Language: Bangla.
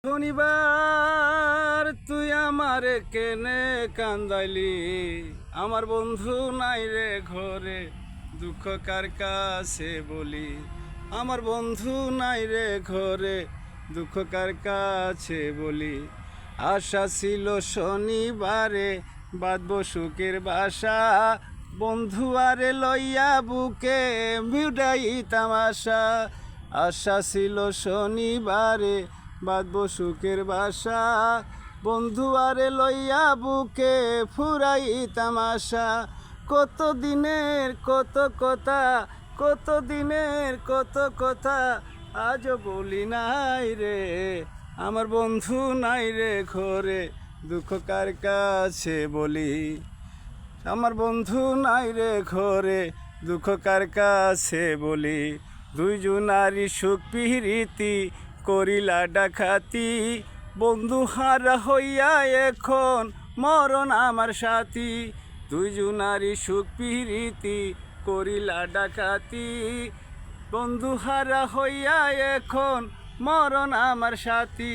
শনিবার তুই আমারে কেনে কান্দাইলি, আমার বন্ধু নাই রে ঘরে, দুঃখ কার কাছে বলি। আমার বন্ধু নাই রে ঘরে, দুঃখ কার কাছে বলি। আশা ছিল শনিবারে বাঁধব সুখের বাসা, বন্ধু আরে লইয়া বুকে ভিউডাই তামাশা। আশা ছিল শনিবারে বাঁধব সুখের বাসা, বন্ধু আরে লইয়া বুকে ফুরাই তামাশা। কত দিনের কত কথা, কত দিনের কত কথা, আজও বলি নাই রে। আমার বন্ধু নাই রে ঘরে, দুঃখ কার কাছে বলি। আমার বন্ধু নাই রে ঘরে, দুঃখ কার কাছে বলি। দুইজনারি সুখ পিরিতি করিলা ডাকাতি, বন্ধু হারা হইয়া এখন মরণ আমার সাথী। দুইজনারি সুখ পিরিতি করিলা ডাকাতি, বন্ধু হারা হইয়া এখন মরণ আমার সাথী।